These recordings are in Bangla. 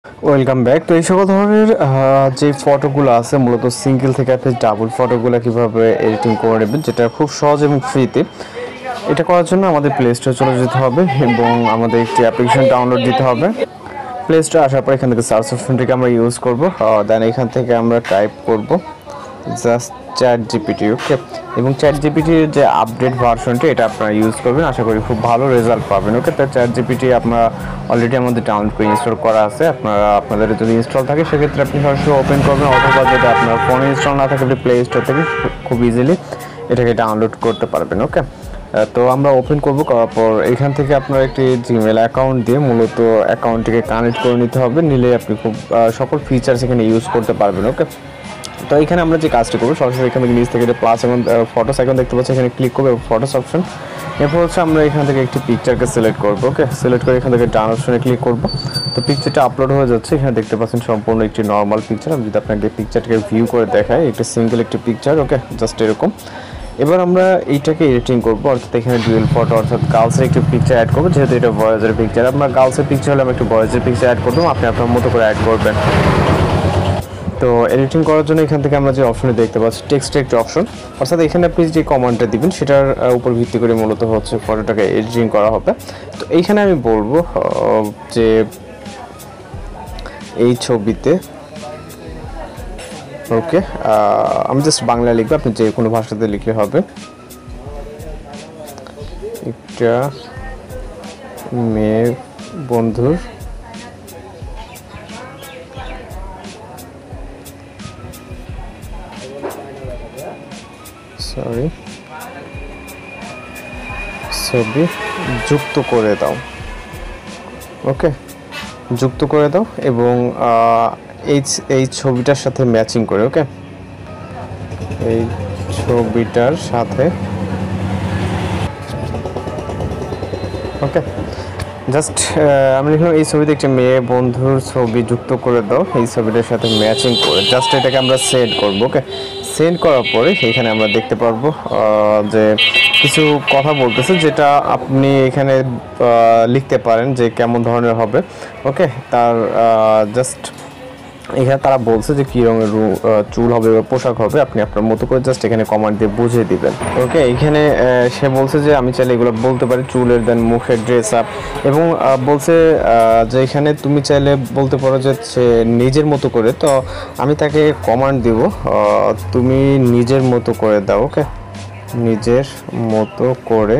Welcome back. তো এই সকল ধরনের যে ফটোগুলো আছে মূলত সিঙ্গেল থেকে আপনি ডাবল ফটোগুলো কীভাবে এডিটিং করে নেবেন, যেটা খুব সহজ এবং ফ্রিতে। এটা করার জন্য আমাদের প্লে স্টোরে চলে যেতে হবে এবং আমাদের একটি অ্যাপ্লিকেশন ডাউনলোড দিতে হবে। প্লে স্টোরে আসার পর এখান থেকে সার্চ অপশনটিকে আমরা ইউজ করব, দেন এখান থেকে আমরা টাইপ করব জাস্ট চ্যাট জিপিটি। ওকে, এবং চ্যাট জিপিটির যে আপডেট ভার্সনটি এটা আপনারা ইউজ করবেন, আশা করি খুব ভালো রেজাল্ট পাবেন। ওকে, তো চ্যাট জিপিটি আপনারা অলরেডি আমাদের ডাউনলোড করে ইনস্টল করা আছে। আপনাদের যদি ইনস্টল থাকে সেক্ষেত্রে আপনি সরাসরি ওপেন করবেন, অথবা যদি আপনার ফোনে ইনস্টল না থাকে আপনি প্লে স্টোর থেকে খুব ইজিলি এটাকে ডাউনলোড করতে পারবেন। ওকে, তো আমরা ওপেন করব, করার পর এখান থেকে আপনার একটি জিমেল অ্যাকাউন্ট দিয়ে মূলত অ্যাকাউন্টটিকে কানেক্ট করে নিতে হবে, নিলে আপনি খুব সকল ফিচার্স এখানে ইউজ করতে পারবেন। ওকে, তো এখানে আমরা যে কাজটি করবো সরাসরি এখান থেকে নিচ থেকে প্লাস এবং ফটোস আইকন দেখতে পাচ্ছি, এখানে ক্লিক করবো ফটোস অপশন। এরপর হচ্ছে আমরা এখান থেকে একটি পিকচারকে সিলেক্ট করবো। ওকে, সিলেক্ট করে এখান থেকে ডান অপশনে ক্লিক করবো। তো পিকচারটা আপলোড হয়ে যাচ্ছে, এখানে দেখতে পাচ্ছেন সম্পূর্ণ একটি নর্মাল পিকচার। আমি যদি আপনাকে পিকচারটাকে ভিউ করে দেখাই, একটি সিঙ্গেল একটি পিকচার। ওকে, জাস্ট এরকম। এবার আমরা এইটাকে এডিটিং করবো, অর্থাৎ এখানে ডুয়েল ফটো অর্থাৎ গার্লসের একটি পিকচার অ্যাড করবো, যেহেতু এটা বয়েজের পিকচার। আপনার গার্লসের পিকচার হলে আমি একটু বয়েজের পিকচার অ্যাড করবো, আপনি আপনার মতো করে অ্যাড করবেন। তো এডিটিং করার জন্য এখান থেকে আমরা যে অপশনে দেখতে পাচ্ছি টেক্সট একটি অপশন, অর্থাৎ এখানে আপনি যে কমান্ডটা দিবেন সেটার উপর ভিত্তি করে মূলত হচ্ছে ফটোটাকে এডিটিং করা হবে। তো এইখানে আমি বলবো যে এই ছবিতে, ওকে, আমি জাস্ট বাংলা লিখবো, আপনি যে কোনো ভাষাতে লিখলে হবে। একটা মেয়ে বন্ধুর ছবি যুক্ত করে দাও। ওকে, যুক্ত করে দাও এবং এই ছবিটার সাথে ম্যাচিং করে। ওকে, এই ছবিটার সাথে, ওকে, জাস্ট আমি লিখলাম এই ছবিতে একটা মেয়ে বন্ধুর ছবি যুক্ত করে দাও এই ছবিটার সাথে ম্যাচিং করে। জাস্ট এটাকে আমরা সেন্ড করব। ওকে, সেন্ড করার পরে এখানে আমরা দেখতে পারবো যে কিছু কথা বলতেছে, যেটা আপনি এখানে লিখতে পারেন যে কেমন ধরনের হবে। ওকে, তার জাস্ট এখানে তারা বলছে যে কী রঙের চুল হবে বা পোশাক হবে, আপনি আপনার মতো করে জাস্ট এখানে কমান্ড দিয়ে বুঝিয়ে দিবেন। ওকে, এখানে সে বলছে যে আমি চাইলে এগুলো বলতে পারি, চুলের দেন মুখের ড্রেস আপ, এবং বলছে যে এখানে তুমি চাইলে বলতে পারো যে সে নিজের মতো করে। তো আমি তাকে কমান্ড দিব তুমি নিজের মতো করে দাও। ওকে, নিজের মতো করে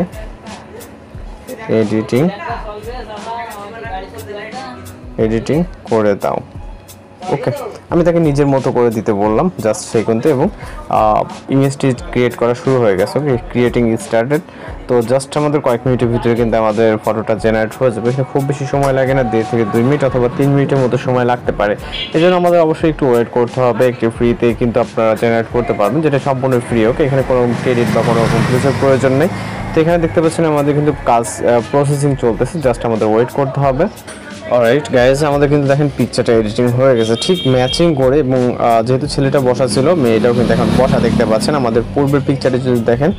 এডিটিং করে দাও। ওকে, আমি তাকে নিজের মতো করে দিতে বললাম জাস্ট সেখানে, এবং ইমেজটি ক্রিয়েট করা শুরু হয়ে গেছে। ওকে, ক্রিয়েটিং স্টার্টেড। তো জাস্ট আমাদের কয়েক মিনিটের ভিতরে কিন্তু আমাদের ফটোটা জেনারেট হয়ে যাবে। এখানে খুব বেশি সময় লাগে না, 1.5 থেকে 2 মিনিট অথবা 3 মিনিটের মতো সময় লাগতে পারে। এই জন্য আমাদের অবশ্যই একটু ওয়েট করতে হবে। একটু ফ্রিতে কিন্তু আপনারা জেনারেট করতে পারবেন, যেটা সম্পূর্ণ ফ্রি। ওকে, এখানে কোনো ক্রেডিট বা কোনো রকম ফিচার প্রয়োজন নেই। তো এখানে দেখতে পাচ্ছেন আমাদের কিন্তু কাজ প্রসেসিং চলতেছে, জাস্ট আমাদের ওয়েট করতে হবে। অলরাইট গাইজ, আমাদের কিন্তু দেখেন পিকচারটা এডিটিং হয়ে গেছে ঠিক ম্যাচিং করে, এবং যেহেতু ছেলেটা বসা ছিল মেয়েটাও কিন্তু এখন বসা দেখতে পাচ্ছেন। আমাদের পূর্বের পিকচারে যদি দেখেন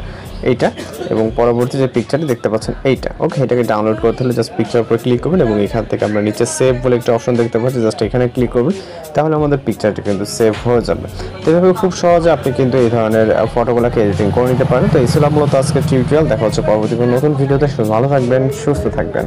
এইটা, এবং পরবর্তী যে পিকচারটি দেখতে পাচ্ছেন এইটা। ওকে, এটাকে ডাউনলোড করতে হলে জাস্ট পিকচার উপরে ক্লিক করবেন এবং এখান থেকে আমরা নিচে সেভ বলে একটা অপশন দেখতে পাচ্ছি, জাস্ট এখানে ক্লিক করবেন, তাহলে আমাদের পিকচারটি কিন্তু সেভ হয়ে যাবে। তো এভাবে খুব সহজে আপনি কিন্তু এই ধরনের ফটোগুলোকে এডিটিং করে নিতে পারেন। তো এই ছিল মূলত আজকের টিউটোরিয়াল। দেখা হচ্ছে পরবর্তী কোনো নতুন ভিডিওতে। ভালো থাকবেন, সুস্থ থাকবেন।